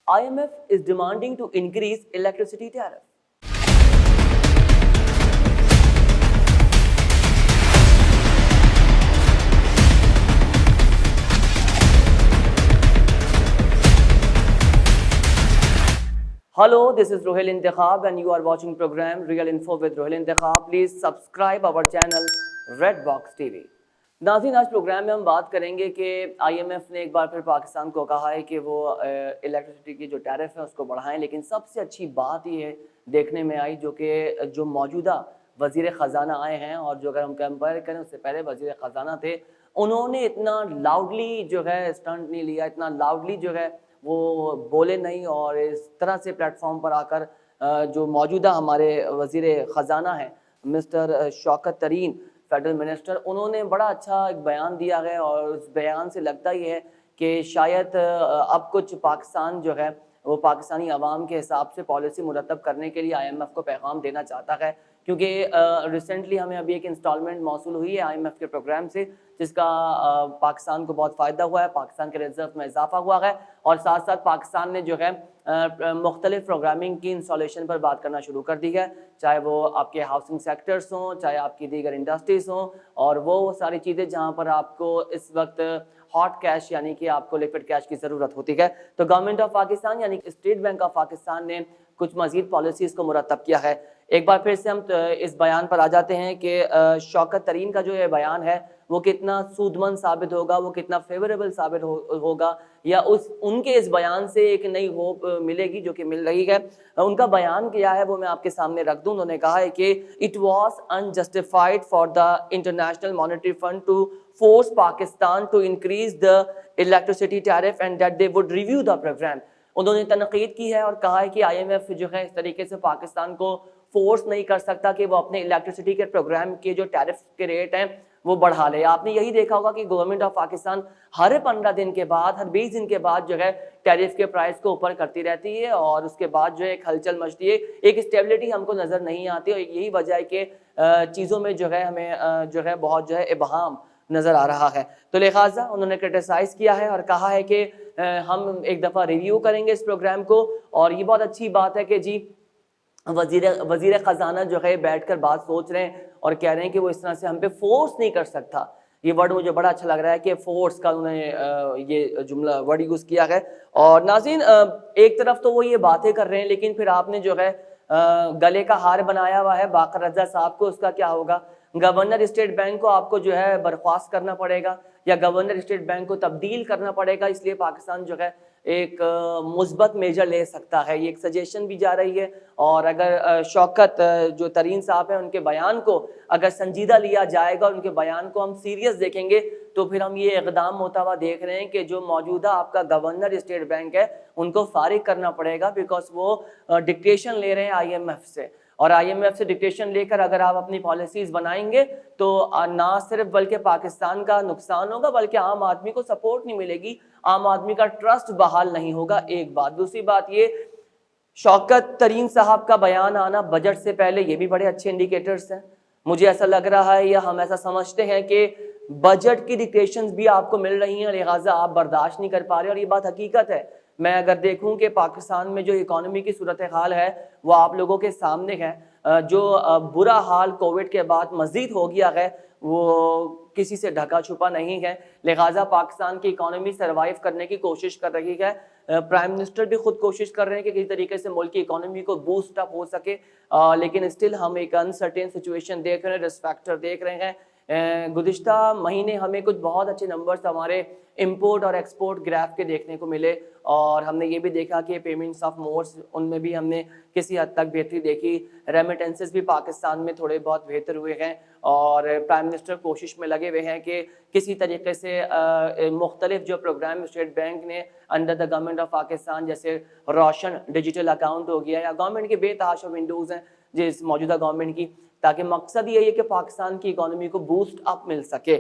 IMF is demanding to increase electricity tariff. Hello, this is Rohil Intikhab and you are watching program Real Info with Rohil Intikhab. Please subscribe our channel Red Box TV. नाज़रीन, आज programme में हम बात करेंगे कि IMF ने एक बार फिर पाकिस्तान को कहा है कि वो इलेक्ट्रिसिटी की जो टैरिफ है उसको बढ़ाएं, लेकिन सबसे अच्छी बात ये देखने में आई जो मौजूदा वज़ीर ख़ज़ाना आए हैं, और जो अगर हम कंपेयर करें उससे पहले वज़ीर ख़ज़ाना थे, उन्होंने इतना लाउडली जो है स्टंट नहीं लिया, इतना लाउडली जो है वो बोले नहीं, और इस तरह से प्लेटफॉर्म पर आकर जो मौजूदा हमारे वज़ीर ख़ज़ाना हैं मिस्टर शौकत तरीन, फेडरल मिनिस्टर, उन्होंने बड़ा अच्छा एक बयान दिया है, और उस बयान से लगता ही है कि शायद अब कुछ पाकिस्तान जो है वो पाकिस्तानी अवाम के हिसाब से पॉलिसी मुरतब करने के लिए IMF को पैगाम देना चाहता है, क्योंकि रिसेंटली हमें अभी एक इंस्टॉलमेंट मौसूल हुई है IMF के प्रोग्राम से, जिसका पाकिस्तान को बहुत फ़ायदा हुआ है, पाकिस्तान के रिजर्व में इजाफा हुआ है, और साथ साथ पाकिस्तान ने जो है मुख्तलिफ प्रोग्रामिंग की इंस्टॉलेशन पर बात करना शुरू कर दी है, चाहे वो आपके हाउसिंग सेक्टर्स हों, चाहे आपकी दीगर इंडस्ट्रीज़ हों, और वो सारी चीज़ें जहाँ पर आपको इस वक्त हॉट कैश यानी कि आपको लिक्विड कैश की ज़रूरत होती है। तो गवर्नमेंट ऑफ पाकिस्तान यानी स्टेट बैंक ऑफ पाकिस्तान ने कुछ मज़ीद पॉलिसीज़ को मुरतब किया है। एक बार फिर से हम इस बयान पर आ जाते हैं कि शौकत तरीन का जो ये बयान है वो कितना सूदमंद साबित होगा, वो कितना फेवरेबल साबित होगा, या उनके इस बयान से एक नई होप मिलेगी जो कि मिल रही है। उनका बयान क्या है वो मैं आपके सामने रख दूं। उन्होंने कहा है कि it was unjustified for the international monetary fund to force Pakistan to increase the electricity tariff and that they would review the programme. उन्होंने तनकीद की है और कहा है कि IMF जो है इस तरीके से पाकिस्तान को फोर्स नहीं कर सकता कि वो अपने इलेक्ट्रिसिटी के प्रोग्राम के जो टैरिफ के रेट हैं वो बढ़ा ले। आपने यही देखा होगा कि गवर्नमेंट ऑफ पाकिस्तान हर 15 दिन के बाद, हर 20 दिन के बाद जो है टैरिफ के प्राइस को ऊपर करती रहती है, और उसके बाद जो है एक हलचल मचती है, एक स्टेबिलिटी हमको नज़र नहीं आती, और यही वजह है कि चीज़ों में जो है हमें जो है बहुत जो है इबहाम नज़र आ रहा है। तो लिहाजा उन्होंने क्रिटिसाइज़ किया है और कहा है कि हम एक दफ़ा रिव्यू करेंगे इस प्रोग्राम को, और ये बहुत अच्छी बात है कि जी वज़ीर ख़ज़ाना जो है बैठकर बात सोच रहे हैं और कह रहे हैं कि वो इस तरह से हम पे फोर्स नहीं कर सकता। ये वर्ड मुझे बड़ा अच्छा लग रहा है कि फोर्स का उन्होंने ये जुमला वर्ड यूज़ किया है। और नाज़रीन, एक तरफ तो वो ये बातें कर रहे हैं, लेकिन फिर आपने जो है गले का हार बनाया हुआ है बाकर रज़ा साहब को, उसका क्या होगा? गवर्नर स्टेट बैंक को आपको जो है बर्खास्त करना पड़ेगा, या गवर्नर स्टेट बैंक को तब्दील करना पड़ेगा, इसलिए पाकिस्तान जो है एक मुस्बत मेजर ले सकता है। ये एक सजेशन भी जा रही है, और अगर शौकत जो तरीन साहब हैं उनके बयान को अगर संजीदा लिया जाएगा, उनके बयान को हम सीरियस देखेंगे, तो फिर हम ये इक़दाम होता हुआ देख रहे हैं कि जो मौजूदा आपका गवर्नर स्टेट बैंक है उनको फारिग करना पड़ेगा, बिकॉज वो डिक्टेशन ले रहे हैं IMF से, और IMF से डिक्टेशन लेकर अगर आप अपनी पॉलिसीज़ बनाएंगे तो ना सिर्फ बल्कि पाकिस्तान का नुकसान होगा, बल्कि आम आदमी को सपोर्ट नहीं मिलेगी, आम आदमी का ट्रस्ट बहाल नहीं होगा। एक बात। दूसरी बात ये, शौकत तरीन साहब का बयान आना बजट से पहले ये भी बड़े अच्छे इंडिकेटर्स हैं। मुझे ऐसा लग रहा है या हम ऐसा समझते हैं कि बजट की डिक्टेशंस भी आपको मिल रही हैं, लिहाजा आप बर्दाश्त नहीं कर पा रहे, और ये बात हकीकत है। मैं अगर देखूं कि पाकिस्तान में जो इकोनॉमी की सूरत हाल है वो आप लोगों के सामने है, जो बुरा हाल कोविड के बाद मज़ीद हो गया है वो किसी से ढका छुपा नहीं है। लिहाजा पाकिस्तान की इकोनॉमी सर्वाइव करने की कोशिश कर रही है, प्राइम मिनिस्टर भी खुद कोशिश कर रहे हैं कि किसी तरीके से मुल्क की इकोनॉमी को बूस्ट अप हो सके, लेकिन स्टिल हम एक अनसर्टेन सिचुएशन देख रहे हैं, रिस्क फैक्टर देख रहे हैं। गुज़िश्ता महीने हमें कुछ बहुत अच्छे नंबर्स हमारे इंपोर्ट और एक्सपोर्ट ग्राफ के देखने को मिले, और हमने ये भी देखा कि पेमेंट्स ऑफ मोड्स उनमें भी हमने किसी हद तक बेहतरी देखी, रेमिटेंसेस भी पाकिस्तान में थोड़े बहुत बेहतर हुए हैं, और प्राइम मिनिस्टर कोशिश में लगे हुए हैं कि किसी तरीके से मुख्तलिफ जो प्रोग्राम स्टेट बैंक ने under the government of Pakistan, जैसे रोशन डिजिटल अकाउंट हो गया, या गवर्नमेंट के बेतहाशा विंडोज़ हैं जिस मौजूदा गवर्नमेंट की, ताकि मकसद यही है कि पाकिस्तान की इकोनॉमी को बूस्ट अप मिल सके।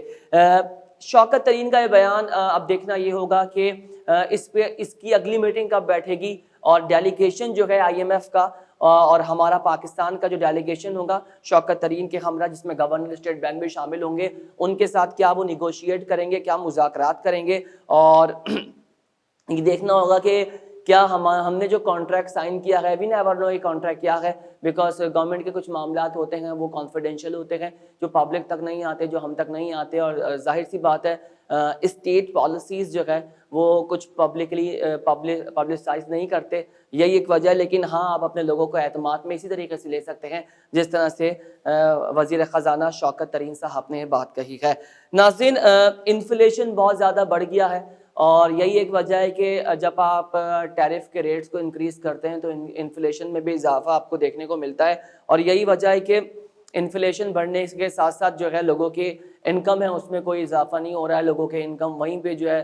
शौकत तरीन का ये बयान अब देखना ये होगा कि इसकी अगली मीटिंग कब बैठेगी, और डेलीगेशन जो है IMF का और हमारा पाकिस्तान का जो डेलीगेशन होगा शौकत तरीन के हमरा, जिसमें गवर्नर स्टेट बैंक भी शामिल होंगे, उनके साथ क्या वो निगोशिएट करेंगे, क्या मुज़ाकरात करेंगे, और ये देखना होगा कि کیا ہم نے جو کانٹریکٹ سائن کیا ہے، وی نیور نو یہ کانٹریکٹ کیا ہے، بیکاز گورنمنٹ کے کچھ معاملات ہوتے ہیں وہ کانفیڈینشیل ہوتے ہیں، جو پبلک تک نہیں آتے، جو ہم تک نہیں آتے، اور ظاہر سی بات ہے اسٹیٹ پالیسیز جو ہے وہ کچھ پبلسائز نہیں کرتے، یہی ایک وجہ ہے۔ لیکن ہاں آپ اپنے لوگوں کو اعتماد میں اسی طریقے سے لے سکتے ہیں جس طرح سے وزیر خزانہ شوکت ترین صاحب نے بات کہی ہے۔ ناظرین، انفلیشن بہت زیادہ بڑھ گیا ہے، اور یہی ایک وجہ ہے کہ جب آپ ٹیرف کے ریٹس کو انکریز کرتے ہیں تو انفلیشن میں بھی اضافہ آپ کو دیکھنے کو ملتا ہے، اور یہی وجہ ہے کہ انفلیشن بڑھنے کے ساتھ ساتھ جو ہے لوگوں کی انکم ہے اس میں کوئی اضافہ نہیں ہو رہا ہے، لوگوں کے انکم وہیں پہ جو ہے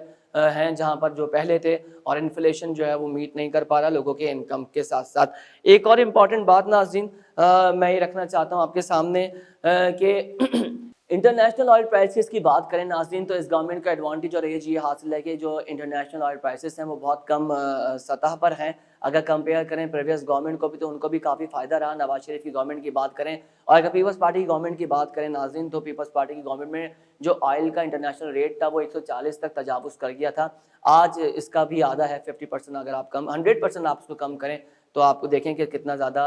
ہیں جہاں پر جو پہلے تھے، اور انفلیشن جو ہے وہ میٹ نہیں کر پا رہا لوگوں کے انکم کے ساتھ ساتھ۔ ایک اور امپورٹنٹ بات ناظرین میں یہ رکھنا چاہتا ہوں آپ کے سامنے کہ انٹرنیشنل آئل پرائسز کی بات کریں ناظرین، تو اس گورنمنٹ کا ایڈوانٹیج اور ایج یہ حاصل ہے کہ جو انٹرنیشنل آئل پرائسز ہیں وہ بہت کم سطح پر ہیں، اگر کمپیئر کریں پریویس گورنمنٹ کو بھی تو ان کو بھی کافی فائدہ رہا۔ نواز شریف کی گورنمنٹ کی بات کریں، اور اگر پیپلز پارٹی کی گورنمنٹ کی بات کریں ناظرین، تو پیپلز پارٹی کی گورنمنٹ میں جو آئل کا انٹرنیشنل ریٹ تھا وہ 140 تک تجاوز کر گیا تھا، آج اس کا بھی آدھا ہے، 50%، اگر آپ 100% آپ اس کو کم کریں تو آپ کو دیکھیں کہ کتنا زیادہ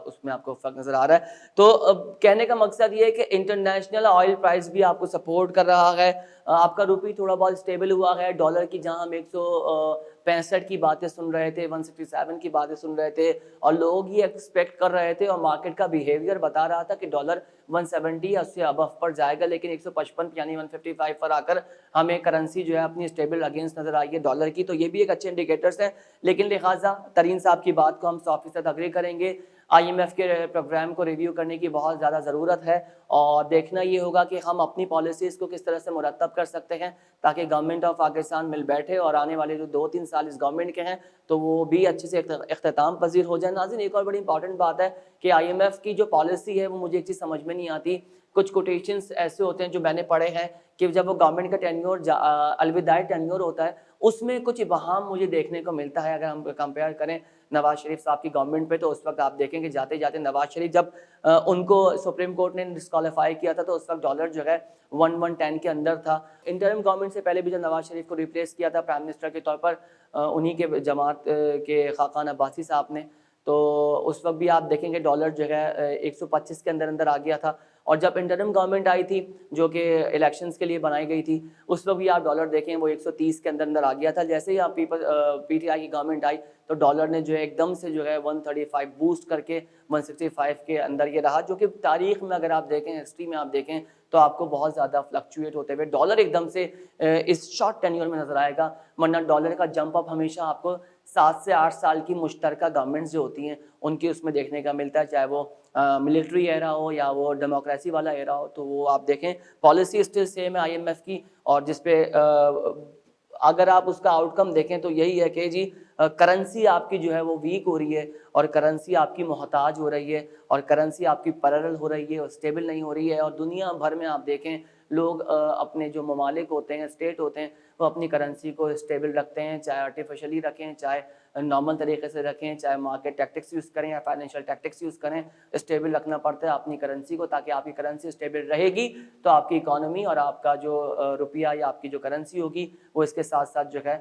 اس میں آپ کو فرق نظر آ رہا ہے۔ تو کہنے کا مقصد یہ ہے کہ انٹرنیشنل آئل پرائس بھی آپ کو سپورٹ کر رہا ہے، آپ کا روپی تھوڑا بہت اسٹیبل ہوا ہے، ڈالر کی جہاں ہم 165 کی باتیں سن رہے تھے، 167 کی باتیں سن رہے تھے، اور لوگ یہ ایکسپیکٹ کر رہے تھے، اور مارکیٹ کا بیہیویئر بتا رہا تھا کہ ڈالر 170 یا اس سے ابو پر جائے گا، لیکن 155 یعنی 155 پر آ کر ہمیں کرنسی جو ہے اپنی اسٹیبل اگینسٹ نظر آئی ہے ڈالر کی، تو یہ بھی ایک اچھے انڈیکیٹرز ہیں۔ لیکن لہٰذا ترین صاحب کی بات کو ہم 100% اگری کریں گے، آئی ایم ایف کے پروگرام کو ریویو کرنے کی بہت زیادہ ضرورت ہے، اور دیکھنا یہ ہوگا کہ ہم اپنی پالیسیز کو کس طرح سے مرتب کر سکتے ہیں تاکہ گورنمنٹ آف پاکستان مل بیٹھے اور آنے والے جو 2-3 سال اس گورنمنٹ کے ہیں تو وہ بھی اچھے سے اختتام پذیر ہو جائیں۔ ناظرین، ایک اور بڑی امپورٹنٹ بات ہے کہ آئی ایم ایف کی جو پالیسی ہے وہ مجھے ایک چیز سمجھ میں نہیں آتی، کچھ کوٹیشنز ایسے ہوتے ہیں جو میں نے پڑھے ہیں کہ جب وہ گورنمنٹ کا ٹینیور الوداعی ٹینیور ہوتا ہے اس میں کچھ ابہام مجھے دیکھنے کو ملتا ہے۔ اگر ہم کمپیئر کریں نواز شریف صاحب کی گورنمنٹ پہ، تو اس وقت آپ دیکھیں کہ جاتے جاتے نواز شریف جب ان کو سپریم کورٹ نے ڈسکوالیفائی کیا تھا تو اس وقت ڈالر جو ہے 110 کے اندر تھا۔ انٹرم گورنمنٹ سے پہلے بھی جب نواز شریف کو ریپلیس کیا تھا پرائم منسٹر کے طور پر انہی کے جماعت کے خاقان عباسی صاحب نے، تو اس وقت بھی آپ دیکھیں گے ڈالر جو ہے 125 کے اندر آ گیا تھا، اور جب انٹرم گورنمنٹ آئی تھی جو کہ الیکشنز کے لیے بنائی گئی تھی اس وقت بھی آپ ڈالر دیکھیں وہ 130 کے اندر آ گیا تھا۔ جیسے ہی آپ پی ٹی آئی کی گورنمنٹ آئی تو ڈالر نے جو ہے ایک دم سے جو ہے 135 بوسٹ کر کے 165 کے اندر یہ رہا، جو کہ تاریخ میں اگر آپ دیکھیں، ہسٹری میں آپ دیکھیں تو آپ کو بہت زیادہ فلکچویٹ ہوتے ہوئے ڈالر ایک دم سے اس شارٹ ٹینیور میں نظر آئے گا، ورنہ ڈالر کا جمپ اپ ہمیشہ آپ کو 7 سے 8 سال کی مشترکہ گورنمنٹس جو ہوتی ہیں ان کی اس میں دیکھنے کا ملتا ہے، چاہے وہ ملٹری ایرا ہو یا وہ ڈیموکریسی والا ایرا ہو، تو وہ آپ دیکھیں پالیسی اسٹل سیم ہے آئی ایم ایف کی، اور جس پہ اگر آپ اس کا آؤٹ کم دیکھیں تو یہی ہے کہ جی کرنسی آپ کی جو ہے وہ ویک ہو رہی ہے، اور کرنسی آپ کی محتاج ہو رہی ہے، اور کرنسی آپ کی پیرالل ہو رہی ہے اور اسٹیبل نہیں ہو رہی ہے، اور دنیا بھر میں آپ دیکھیں لوگ اپنے جو ممالک ہوتے ہیں، اسٹیٹ ہوتے ہیں، وہ اپنی کرنسی کو اسٹیبل رکھتے ہیں، چاہے آرٹیفیشلی رکھیں، چاہے نارمل طریقے سے رکھیں، چاہے مارکیٹ ٹیکٹکس یوز کریں یا فائنینشیل ٹیکٹکس یوز کریں، اسٹیبل رکھنا پڑتا ہے اپنی کرنسی کو، تاکہ آپ کی کرنسی اسٹیبل رہے گی تو آپ کی اکانومی اور آپ کا جو روپیہ یا آپ کی جو کرنسی ہوگی وہ اس کے ساتھ ساتھ جو ہے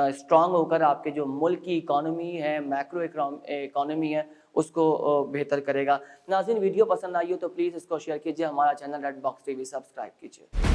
اسٹرانگ ہو کر آپ کے جو ملک کی اکانومی ہے، میکرو اکانومی ہے، اس کو بہتر کرے گا۔ ناظرین، ویڈیو پسند آئی ہو تو پلیز اس کو شیئر کیجئے، ہمارا چینل ریڈ باکس ٹی وی سبسکرائب کیجئے۔